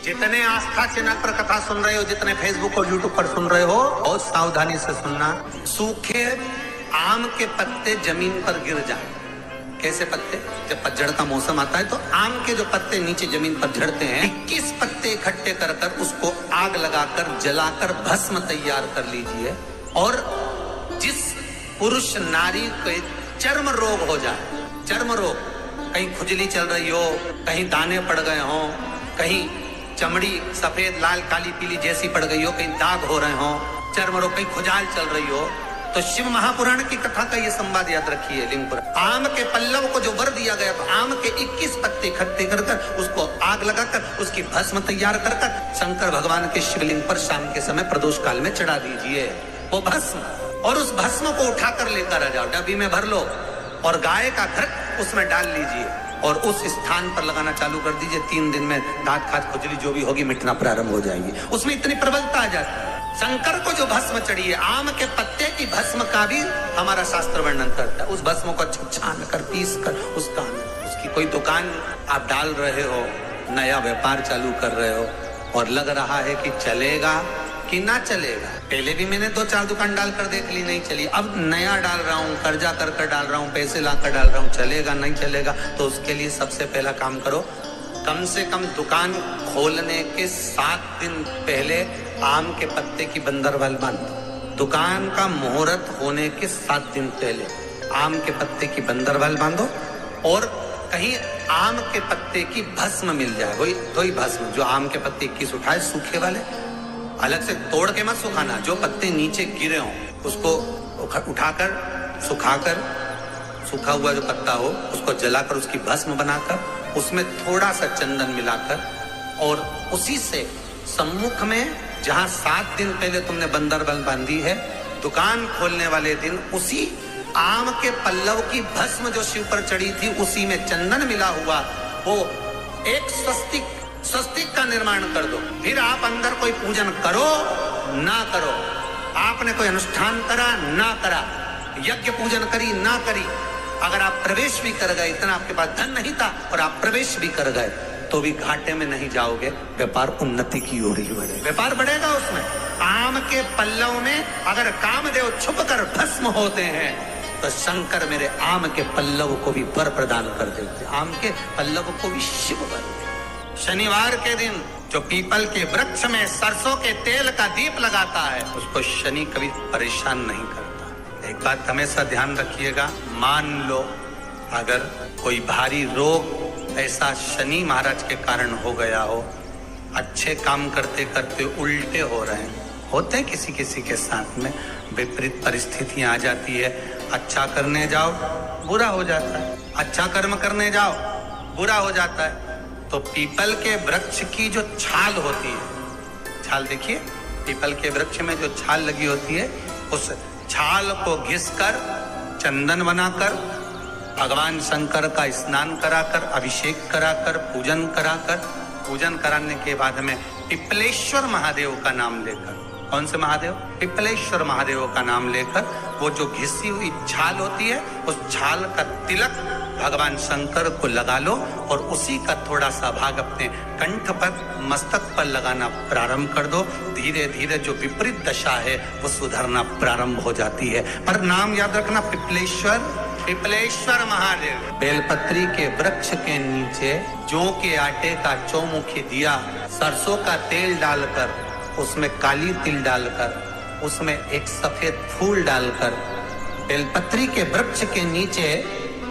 जितने आस्था चैनल पर कथा सुन रहे हो, जितने फेसबुक और यूट्यूब पर सुन रहे हो, बहुत सावधानी से सुनना। सूखे आम के पत्ते जमीन पर गिर जाए। कैसे पत्ते? जब पतझड़ का मौसम आता है तो आम के जो पत्ते नीचे जमीन पर झड़ते हैं, 21 पत्ते इकट्ठे कर कर उसको आग लगाकर जलाकर भस्म तैयार कर लीजिए। और जिस पुरुष नारी को चर्म रोग हो जाए, चर्म रोग, कहीं खुजली चल रही हो, कहीं दाने पड़ गए हो, कहीं चमड़ी सफेद लाल काली पीली जैसी पड़ गई हो, कहीं दाग हो रहे हो, चर्म रोग, कहीं खुजाल चल रही हो, तो शिव महापुराण की कथा का ये संवाद याद रखिए। लिंगपुर आम के पल्लव को जो वर दिया गया, तो आम के 21 पत्ते इकट्ठे कर कर उसको आग लगाकर उसकी भस्म तैयार कर कर शंकर भगवान के शिवलिंग पर शाम के समय प्रदोष काल में चढ़ा दीजिए वो भस्म। और उस भस्म को उठाकर लेकर आ जाओ, डब्बी में भर लो और गाय का घृत उसमें डाल लीजिए और उस स्थान पर लगाना चालू कर दीजिए। 3 दिन में दांत खाज खुजली जो भी होगी मिटना प्रारंभ हो जाएगी। उसमें इतनी प्रबलता आ जाती है। शंकर को जो भस्म चढ़ी है, आम के पत्ते की भस्म का भी हमारा शास्त्र वर्णन करता है। उस भस्म को छान कर पीस कर उसकी कोई दुकान आप डाल रहे हो, नया व्यापार चालू कर रहे हो और लग रहा है कि चलेगा कि ना चलेगा। पहले भी मैंने 2-4 दुकान डालकर देख ली, नहीं चली। अब नया डाल रहा हूँ, कर्जा कर कर डाल रहा हूँ, पैसे लाकर डाल रहा हूँ, चलेगा नहीं चलेगा। तो उसके लिए सबसे पहला काम करो, कम से कम दुकान खोलने के 7 दिन पहले आम के पत्ते की बंदरवाल बांधो। दुकान का मुहूर्त होने के 7 दिन पहले आम के पत्ते की बंदरवाल बांधो और कहीं आम के पत्ते की भस्म मिल जाए, वही भस्म जो आम के पत्ते 21 उठाए सूखे वाले, अलग से तोड़ के मत सुखाना। जो पत्ते नीचे गिरे हों उसको उठाकर सुखाकर, सूखा हुआ जो पत्ता हो उसको जलाकर उसकी भस्म बनाकर उसमें थोड़ा सा चंदन मिलाकर और उसी से सम्मुख में जहां 7 दिन पहले तुमने बंदरबल बांधी है, दुकान खोलने वाले दिन उसी आम के पल्लव की भस्म जो शिव पर चढ़ी थी उसी में चंदन मिला हुआ वो एक स्वस्तिक का निर्माण कर दो। फिर आप अंदर कोई पूजन करो ना करो, आपने कोई अनुष्ठान करा ना करा, यज्ञ पूजन करी ना करी, अगर आप प्रवेश भी कर गए, इतना आपके पास धन नहीं था और आप प्रवेश भी कर गए तो भी घाटे में नहीं जाओगे। व्यापार उन्नति की ओर ही बढ़ेगा, व्यापार बढ़ेगा। उसमें आम के पल्लव में अगर कामदेव छुप कर भस्म होते हैं तो शंकर मेरे आम के पल्लव को भी वर प्रदान कर देते, आम के पल्लव को भी शिव वर। शनिवार के दिन जो पीपल के वृक्ष में सरसों के तेल का दीप लगाता है उसको शनि कभी परेशान नहीं करता। एक बात हमेशा ध्यान रखिएगा, मान लो अगर कोई भारी रोग ऐसा शनि महाराज के कारण हो गया हो, अच्छे काम करते करते उल्टे हो रहे हैं, होते हैं किसी किसी के साथ में, विपरीत परिस्थितियां आ जाती है। अच्छा करने जाओ बुरा हो जाता है, अच्छा कर्म करने जाओ बुरा हो जाता है। तो पीपल के वृक्ष की जो छाल होती है, छाल देखिए, पीपल के वृक्ष में जो छाल लगी होती है, उस छाल को घिसकर चंदन बनाकर भगवान शंकर का स्नान कराकर, अभिषेक कराकर, पूजन कराने के बाद में पिपलेश्वर महादेव का नाम लेकर, कौन से महादेव? पिपलेश्वर महादेव का नाम लेकर वो जो घिसी हुई छाल होती है उस छाल का तिलक भगवान शंकर को लगा लो और उसी का थोड़ा सा भाग अपने कंठ पर, मस्तक पर लगाना प्रारंभ कर दो। धीरे धीरे जो विपरीत दशा है वो सुधरना प्रारंभ हो जाती है। पर नाम याद रखना, पिपलेश्वर महादेव। बेलपत्री के वृक्ष के नीचे जौ के आटे का चौमुखी दिया, सरसों का तेल डालकर, उसमें काली तिल डालकर, उसमें एक सफेद फूल डालकर, बेलपत्री के वृक्ष के नीचे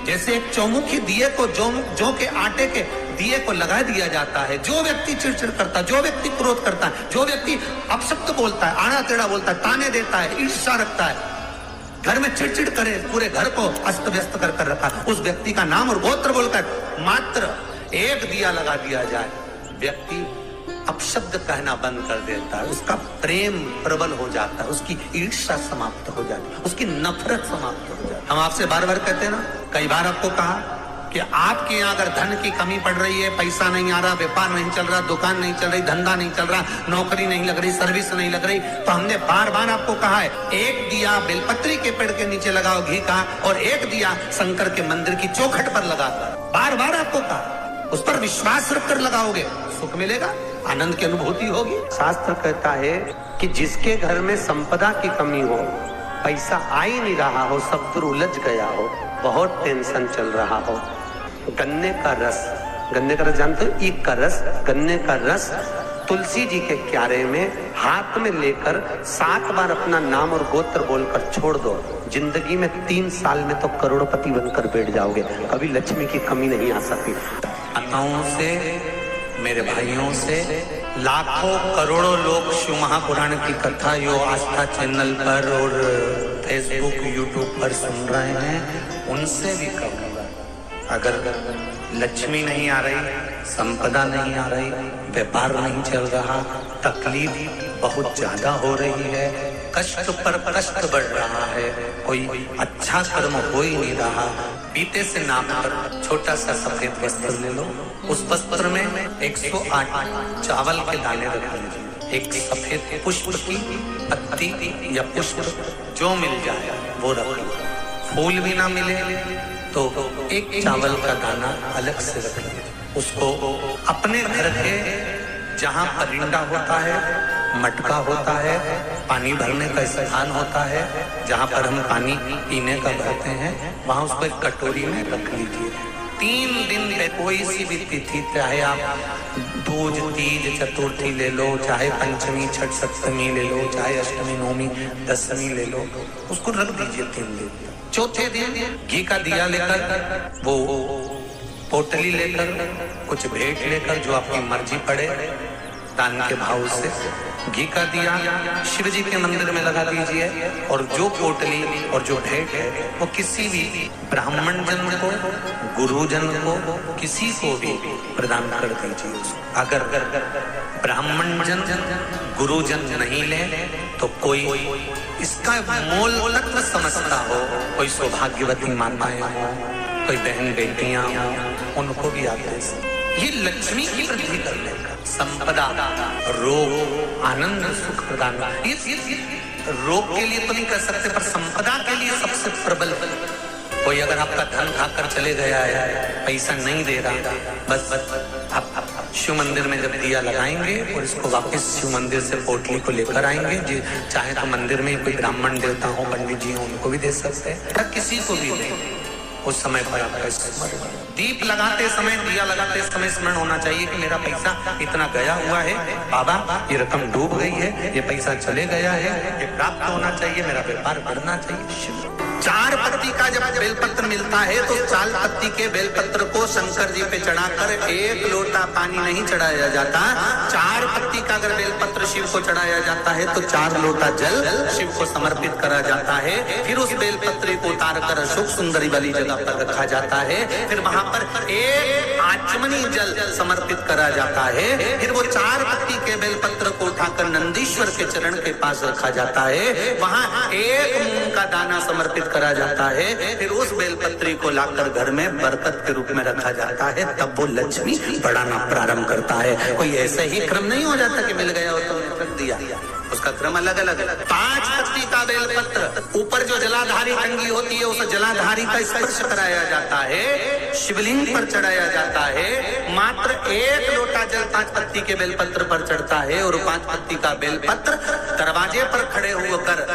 जैसे एक चौमुखी दिए को जौ के आटे के दिए को लगा दिया जाता है। जो व्यक्ति चिड़चिड़ करता है, जो व्यक्ति क्रोध करता है, जो व्यक्ति अपशब्द बोलता है, आड़ा टेढ़ा बोलता है, ताने देता है, ईर्ष्या रखता है, घर में चिड़चिड़ करे, पूरे घर को अस्त व्यस्त कर रखा है, उस व्यक्ति का नाम और गोत्र बोलकर मात्र एक दिया लगा दिया जाए, व्यक्ति अपशब्द कहना बंद कर देता है, उसका प्रेम प्रबल हो जाता है, उसकी ईर्ष्या समाप्त हो जाती है, उसकी नफरत समाप्त हो जाती है। हम आपसे बार बार कहते हैं ना, कई बार आपको कहा कि आपके यहाँ अगर धन की कमी पड़ रही है, पैसा नहीं आ रहा, व्यापार नहीं चल रहा, दुकान नहीं चल रही, धंधा नहीं चल रहा, नौकरी नहीं लग रही, सर्विस नहीं लग रही, तो हमने बार बार आपको कहा है, एक दिया बेलपत्री के पेड़ के नीचे लगाओ घी का और एक दिया शंकर के मंदिर की चौखट पर लगाकर, बार बार आपको कहा, उस पर विश्वास रखकर लगाओगे सुख मिलेगा। आनंद की अनुभूति होगी। शास्त्र कहता है कि जिसके घर में संपदा की कमी हो, पैसा आ ही नहीं रहा हो, सब दूर उलझ गया हो, बहुत टेंशन चल रहा हो, गन्ने का रस जानते हो, ईख का रस, गन्ने का रस तुलसी जी के क्यारे में हाथ में लेकर 7 बार अपना नाम और गोत्र बोलकर छोड़ दो, जिंदगी में 3 साल में तो करोड़पति बनकर बैठ जाओगे, कभी लक्ष्मी की कमी नहीं आ सकती। माताओं से, मेरे भाइयों से, लाखों करोड़ों लोग शिव महापुराण की कथा यो आस्था चैनल पर और फेसबुक यूट्यूब पर सुन रहे हैं, उनसे भी कहूँगा, अगर लक्ष्मी नहीं आ रही, संपदा नहीं आ रही, व्यापार नहीं चल रहा, तकलीफ बहुत ज्यादा हो रही है, कष्ट पर कष्ट बढ़ रहा है, कोई अच्छा कर्म हो ही नहीं रहा, पीते से नाप कर छोटा सा सफेद वस्त्र ले लो, उस वस्त्र में 108 चावल के दाने रख लीजिए, एक सफेद पुष्प की पत्ती या पुष्प जो मिल जाए वो रख लो, फूल भी ना मिले तो एक चावल का दाना अलग से रख लीजिए, उसको अपने घर के जहाँ परिंदा होता है, मटका होता है, पानी भरने का स्थान होता है, जहाँ पर हम पानी पीने का भरते हैं, वहाँ उसको एक कटोरी में रख लीजिए। 3 दिन में कोई सी भी तिथि, चाहे आप दूज, तीज, चतुर्थी ले लो, चाहे पंचमी, छठ, सप्तमी ले लो, चाहे अष्टमी, नवमी, दशमी ले लो, उसको रख दीजिए 3 दिन। चौथे दिन घी का दिया लेकर, वो पोटली लेकर, कुछ भेंट लेकर, जो आपकी मर्जी पड़े, दान के भाव से घी का दिया शिव जी के मंदिर में लगा दीजिए, और जो पोटली और जो भेंट है वो किसी भी ब्राह्मण जन को, गुरुजन को, किसी को भी प्रदान कर दीजिए। अगर ब्राह्मण जन, गुरुजन नहीं ले तो कोई इसका मोल तत्व समझता हो, कोई सौभाग्यवती माताएं हो, कोई बहन बेटियां हो, उनको भी आप दे सकते। ये लक्ष्मी की वृद्धि करने का, संपदा, रोग, आनंद, सुख प्रदान, रोग के लिए तो नहीं कर सकते, पर संपदा के लिए सबसे प्रबल। कोई अगर आपका धन खाकर चले गया है, पैसा नहीं दे रहा, बस आप शिव मंदिर में जब दिया लगाएंगे और इसको वापस शिव मंदिर से पोटली को लेकर आएंगे, जी चाहे तो मंदिर में कोई ब्राह्मण देवता हो, पंडित जी हो, उनको भी दे सकते हैं, या किसी को भी दें, उस समय पर आपका स्मरण, दीप लगाते समय, दिया लगाते समय स्मरण होना चाहिए कि मेरा पैसा इतना गया हुआ है, बाबा ये रकम डूब गई है, ये पैसा चले गया है, ये प्राप्त होना चाहिए, मेरा व्यापार बढ़ना चाहिए। 4 पत्ती का जब बेलपत्र मिलता है तो 4 पत्ती के बेलपत्र को शंकर जी पे चढ़ाकर 1 लोटा पानी नहीं चढ़ाया जाता, 4 पत्ती का अगर बेलपत्र शिव को चढ़ाया जाता है तो 4 लोटा जल शिव को समर्पित करा जाता है। फिर उस बेलपत्र को उतार कर अशोक सुंदरी वाली जगह पर रखा जाता है, फिर वहां पर 1 आचमनी जल समर्पित करा जाता है, फिर वो 4 पत्ती के बेलपत्र को उठाकर नंदीश्वर के चरण के पास रखा जाता है, वहां 1 मूंग का दाना समर्पित करा जाता है, फिर उस बेलपत्री को लाकर घर में बरकत के रूप में रखा जाता है, तब वो लक्ष्मी बढ़ाना प्रारंभ करता है। कोई ऐसे ही क्रम नहीं हो जाता कि मिल गया और तुमने रख दिया, उसका क्रम अलग अलग है। 5 पत्ती का बेलपत्र, ऊपर जो जलाधारी टंगी होती है उस जलाधारी का स्पर्श कराया जाता है, शिवलिंग पर चढ़ाया जाता है, मात्र 1 लोटा जल 5 पत्ती के बेलपत्र पर चढ़ता है, और 5 पत्ती का बेलपत्र दरवाजे पर खड़े होकर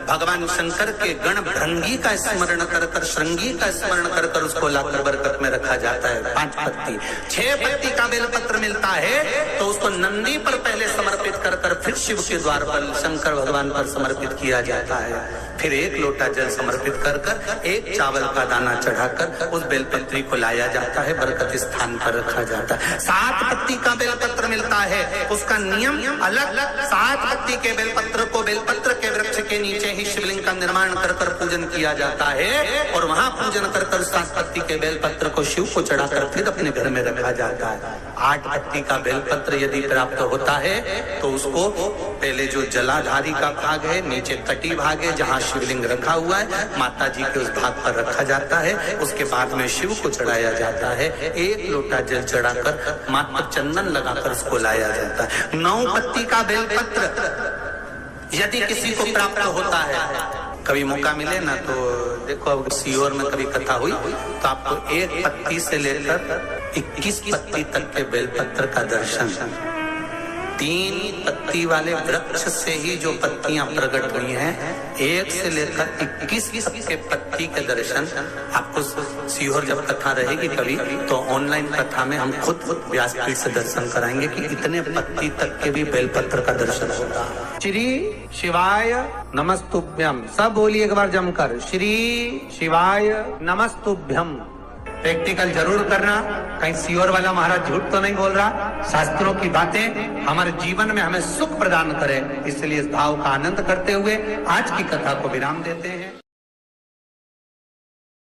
भगवान शंकर के गण भृंगी का स्मरण कर श्रृंगी का स्मरण कर उसको लाकर बरकत में रखा जाता है। 5 पत्ती, 6 पत्ती का बेलपत्र मिलता है तो उसको नंदी पर पहले समर्पित कर फिर शिव के द्वार पर शंकर भगवान पर समर्पित किया जाता है, फिर 1 लोटा जल समर्पित कर 1 चावल का दाना चढ़ाकर उस बेलपत्री को लाया जाता है, बरकत स्थान पर रखा जाता है। 7 पत्ती का बेलपत्र मिलता है, उसका नियम अलग, 7 पत्ती के बेलपत्र को बेलपत्र के वृक्ष के नीचे ही शिवलिंग का निर्माण कर पूजन किया जाता है, और वहां पूजन कर 7 पत्ती के बेलपत्र को शिव को चढ़ाकर फिर अपने घर में रखा जाता है। 8 पत्ती का बेलपत्र यदि प्राप्त होता है तो उसको पहले जो जलाधारी का भाग है, नीचे तटी भाग है जहाँ शिवलिंग रखा हुआ है, माता जी के उस भाग पर रखा जाता है, उसके बाद में शिव को चढ़ाया जाता है, 1 लोटा जल चढ़ाकर मात्र चंदन लगाकर उसको लाया जाता है। 9 पत्ती का बेलपत्र यदि किसी को प्राप्त होता है, कभी मौका मिले ना तो देखो, अब सीहोर में कभी कथा हुई तो आपको 1 पत्ती से लेकर 21 पत्ती तक के बेलपत्र का दर्शन 3 पत्ती वाले वृक्ष से ही जो पत्तियां प्रकट हुई हैं, 1 से लेकर 21 तक के पत्ती के दर्शन आपको सीहोर जब कथा रहेगी कभी तो ऑनलाइन कथा में हम खुद व्यासपीठ से दर्शन कराएंगे कि इतने पत्ती तक के भी बेलपत्र का दर्शन होता। श्री शिवाय नमस्तुभ्यम, सब बोलिए एक बार जमकर, श्री शिवाय नमस्तुभ्यम। प्रैक्टिकल जरूर करना, कहीं सीहोर वाला महाराज झूठ तो नहीं बोल रहा। शास्त्रों की बातें हमारे जीवन में हमें सुख प्रदान करे, इसलिए इस भाव का आनंद करते हुए आज की कथा को विराम देते हैं।